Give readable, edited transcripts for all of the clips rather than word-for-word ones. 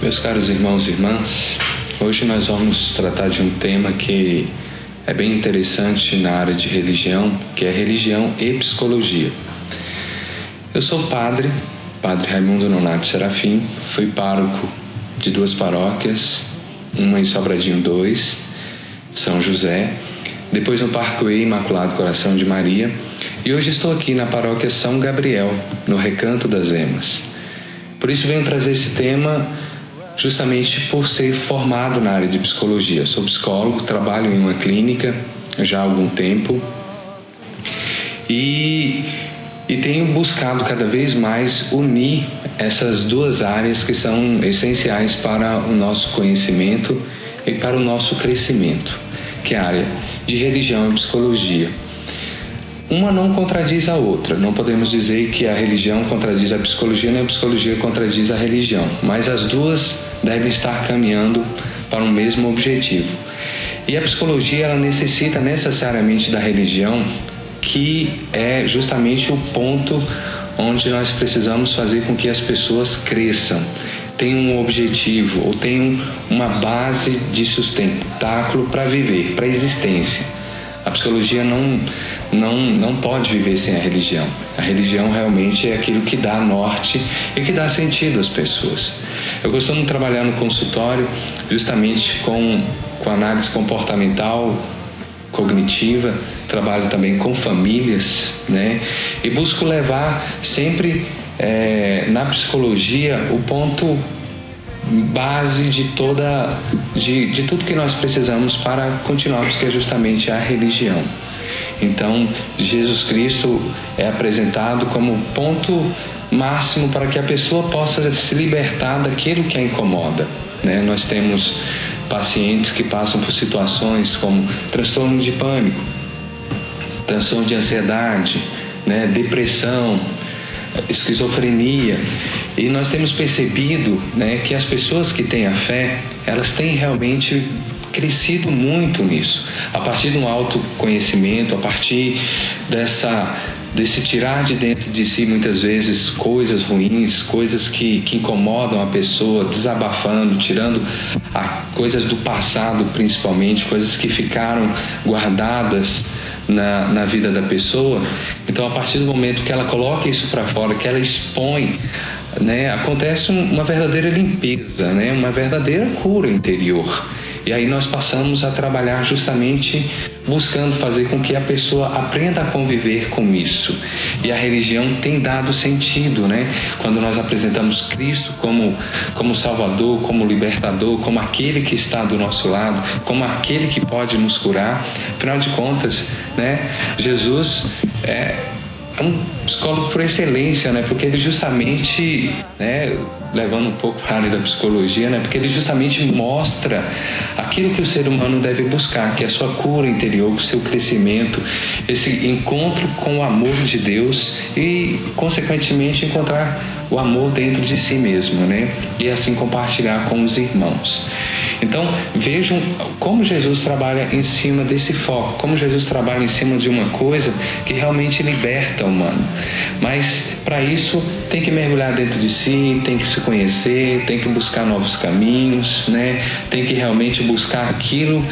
Meus caros irmãos e irmãs, hoje nós vamos tratar de um tema que é bem interessante na área de religião, que é religião e psicologia. Eu sou padre Raimundo Nonato Serafim, fui pároco de 2 paróquias, uma em Sobradinho 2, São José, depois no Parkway Imaculado Coração de Maria, e hoje estou aqui na paróquia São Gabriel, no Recanto das Emas. Por isso venho trazer esse tema justamente por ser formado na área de psicologia. Sou psicólogo, trabalho em uma clínica já há algum tempo e tenho buscado cada vez mais unir essas duas áreas que são essenciais para o nosso conhecimento e para o nosso crescimento, que é a área de religião e psicologia. Uma não contradiz a outra, não podemos dizer que a religião contradiz a psicologia, nem a psicologia contradiz a religião, mas as duas devem estar caminhando para o mesmo objetivo. E a psicologia, ela necessita necessariamente da religião, que é justamente o ponto onde nós precisamos fazer com que as pessoas cresçam, tenham um objetivo ou tenham uma base de sustentáculo para viver, para a existência. A psicologia não pode viver sem a religião. A religião realmente é aquilo que dá norte e que dá sentido às pessoas. Eu costumo trabalhar no consultório justamente com análise comportamental, cognitiva, trabalho também com famílias, né? E busco levar sempre na psicologia o ponto base de tudo que nós precisamos para continuarmos, que é justamente a religião. Então, Jesus Cristo é apresentado como ponto máximo para que a pessoa possa se libertar daquilo que a incomoda, né? Nós temos pacientes que passam por situações como transtorno de pânico, transtorno de ansiedade, né? Depressão, esquizofrenia, e nós temos percebido, né, que as pessoas que têm a fé, elas têm realmente crescido muito nisso, a partir de um autoconhecimento, a partir desse tirar de dentro de si muitas vezes coisas ruins, coisas que incomodam a pessoa, desabafando, tirando coisas do passado principalmente, coisas que ficaram guardadas na vida da pessoa. Então, a partir do momento que ela coloca isso para fora, que ela expõe, né, acontece uma verdadeira limpeza, né, uma verdadeira cura interior. E aí nós passamos a trabalhar justamente buscando fazer com que a pessoa aprenda a conviver com isso. E a religião tem dado sentido, né? Quando nós apresentamos Cristo como Salvador, como Libertador, como aquele que está do nosso lado, como aquele que pode nos curar. Afinal de contas, né, Jesus é um psicólogo por excelência, né? Porque ele justamente, né, levando um pouco para a área da psicologia, né? Porque ele justamente mostra aquilo que o ser humano deve buscar, que é a sua cura interior, o seu crescimento, esse encontro com o amor de Deus e, consequentemente, encontrar o amor dentro de si mesmo, né? E assim compartilhar com os irmãos. Então, vejam como Jesus trabalha em cima desse foco, como Jesus trabalha em cima de uma coisa que realmente liberta o humano. Mas, para isso, tem que mergulhar dentro de si, tem que se conhecer, tem que buscar novos caminhos, né? Tem que realmente buscar aquilo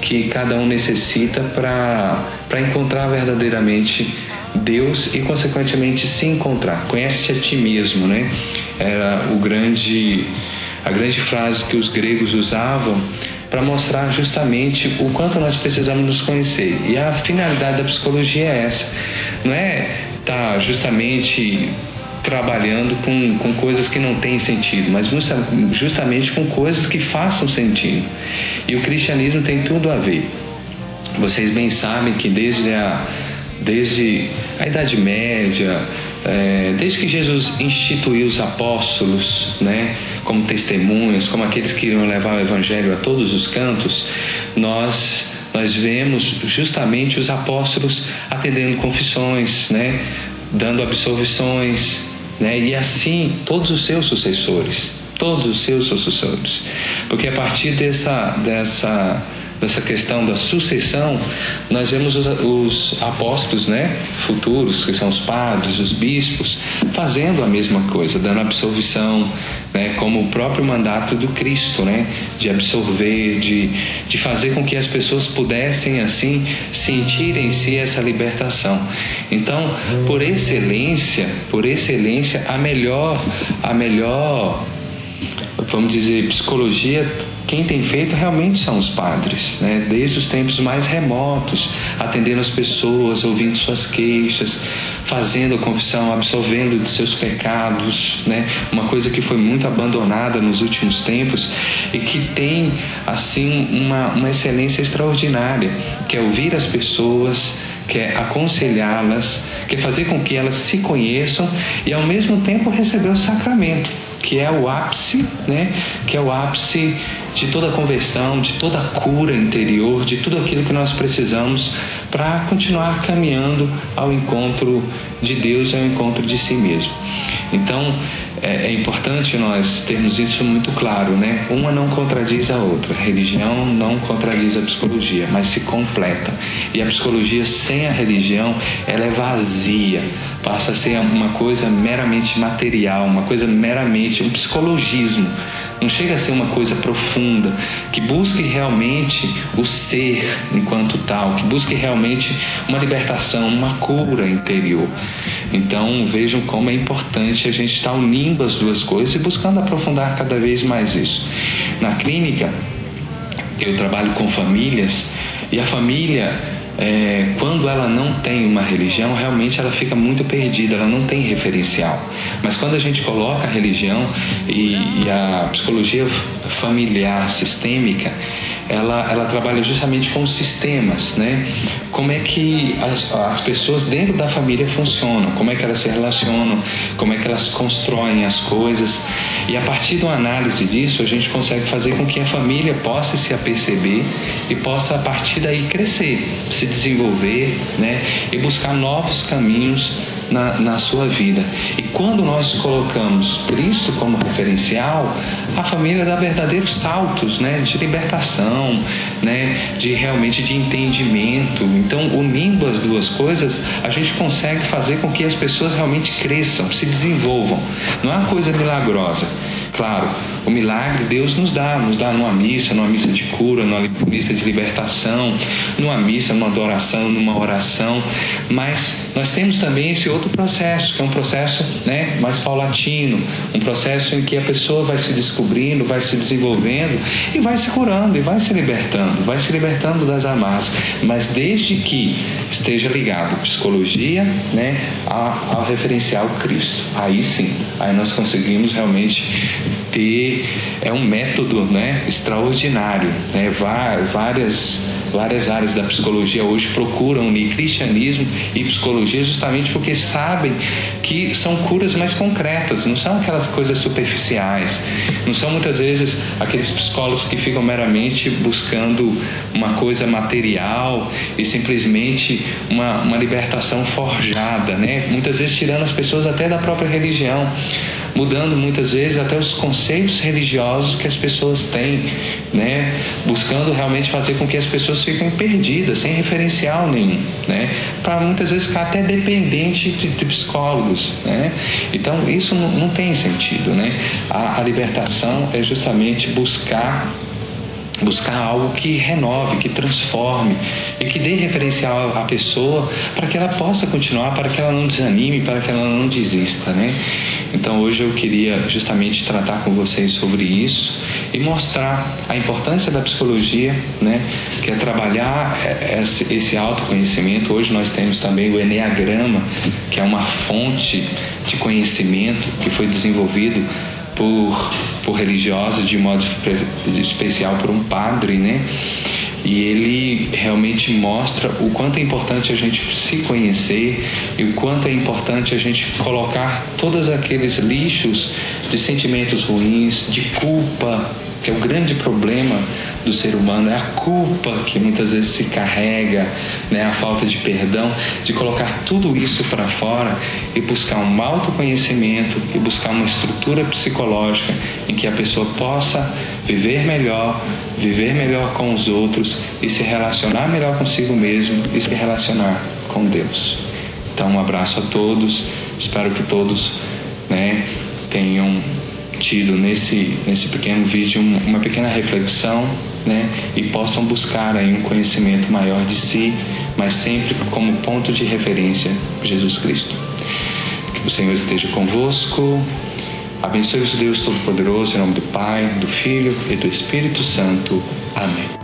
que cada um necessita para encontrar verdadeiramente Deus e, consequentemente, se encontrar. Conhece-te a ti mesmo, né? Era a grande frase que os gregos usavam para mostrar justamente o quanto nós precisamos nos conhecer. E a finalidade da psicologia é essa. Não é estar justamente trabalhando com coisas que não têm sentido, mas justamente com coisas que façam sentido. E o cristianismo tem tudo a ver. Vocês bem sabem que desde a Idade Média, desde que Jesus instituiu os apóstolos, né, como testemunhas, como aqueles que iriam levar o evangelho a todos os cantos, nós vemos justamente os apóstolos atendendo confissões, né, dando absolvições, né, e assim todos os seus sucessores, porque a partir dessa questão da sucessão, nós vemos os apóstolos, né, futuros, que são os padres, os bispos, fazendo a mesma coisa, dando absolvição, né, como o próprio mandato do Cristo, né, de absolver, de fazer com que as pessoas pudessem assim sentir em si essa libertação. Então, por excelência, a melhor, vamos dizer, psicologia, quem tem feito realmente são os padres, né? Desde os tempos mais remotos, atendendo as pessoas, ouvindo suas queixas, fazendo a confissão, absolvendo de seus pecados, né? Uma coisa que foi muito abandonada nos últimos tempos e que tem, assim, uma excelência extraordinária, que é ouvir as pessoas, quer aconselhá-las, quer fazer com que elas se conheçam e ao mesmo tempo receber o sacramento, que é o ápice, né? Que é o ápice de toda a conversão, de toda a cura interior, de tudo aquilo que nós precisamos para continuar caminhando ao encontro de Deus, ao encontro de si mesmo. Então, é importante nós termos isso muito claro, né? Uma não contradiz a outra. A religião não contradiz a psicologia, mas se completam. E a psicologia sem a religião, ela é vazia. Passa a ser uma coisa meramente material, uma coisa meramente, um psicologismo. Não chega a ser uma coisa profunda, que busque realmente o ser enquanto tal, que busque realmente uma libertação, uma cura interior. Então vejam como é importante a gente estar unindo as duas coisas e buscando aprofundar cada vez mais isso. Na clínica, eu trabalho com famílias e a família, quando ela não tem uma religião, realmente ela fica muito perdida, ela não tem referencial. Mas quando a gente coloca a religião e a psicologia familiar sistêmica, ela trabalha justamente com os sistemas, né? Como é que as pessoas dentro da família funcionam, como é que elas se relacionam, como é que elas constroem as coisas. E a partir de uma análise disso, a gente consegue fazer com que a família possa se aperceber e possa, a partir daí, crescer, se desenvolver, né? E buscar novos caminhos na sua vida. E quando nós colocamos Cristo como referencial, a família dá verdadeiros saltos, né, de libertação, né, de realmente de entendimento. Então, unindo as duas coisas, a gente consegue fazer com que as pessoas realmente cresçam, se desenvolvam. Não é uma coisa milagrosa. Claro, o milagre Deus nos dá numa missa de cura, numa missa de libertação, numa missa, numa adoração, numa oração, mas nós temos também esse outro processo, que é um processo, né, mais paulatino, um processo em que a pessoa vai se descobrindo, vai se desenvolvendo e vai se curando e vai se libertando das amarras, mas desde que esteja ligado psicologia, né, ao referencial Cristo. Aí sim, aí nós conseguimos realmente ter um método, né, extraordinário, né? Várias áreas da psicologia hoje procuram unir cristianismo e psicologia justamente porque sabem que são curas mais concretas, não são aquelas coisas superficiais, não são muitas vezes aqueles psicólogos que ficam meramente buscando uma coisa material e simplesmente uma libertação forjada, né? Muitas vezes tirando as pessoas até da própria religião, mudando muitas vezes até os conceitos religiosos que as pessoas têm, né? Buscando realmente fazer com que as pessoas fiquem perdidas, sem referencial nenhum, né? Para muitas vezes ficar até dependente de psicólogos, né? Então isso não tem sentido, né? A libertação é justamente buscar algo que renove, que transforme e que dê referencial à pessoa para que ela possa continuar, para que ela não desanime, para que ela não desista, né? Então hoje eu queria justamente tratar com vocês sobre isso e mostrar a importância da psicologia, né? Que é trabalhar esse autoconhecimento. Hoje nós temos também o Enneagrama, que é uma fonte de conhecimento que foi desenvolvido por religiosos, de modo especial por um padre, né? E ele realmente mostra o quanto é importante a gente se conhecer e o quanto é importante a gente colocar todos aqueles lixos de sentimentos ruins, de culpa, que é o grande problema do ser humano, é a culpa que muitas vezes se carrega, né, a falta de perdão, de colocar tudo isso para fora e buscar um autoconhecimento e buscar uma estrutura psicológica em que a pessoa possa viver melhor com os outros e se relacionar melhor consigo mesmo e se relacionar com Deus. Então, um abraço a todos. Espero que todos, tenham tido nesse pequeno vídeo uma pequena reflexão, e possam buscar aí um conhecimento maior de si, mas sempre como ponto de referência Jesus Cristo. Que o Senhor esteja convosco. Abençoe-vos Deus Todo-Poderoso, em nome do Pai, do Filho e do Espírito Santo. Amém.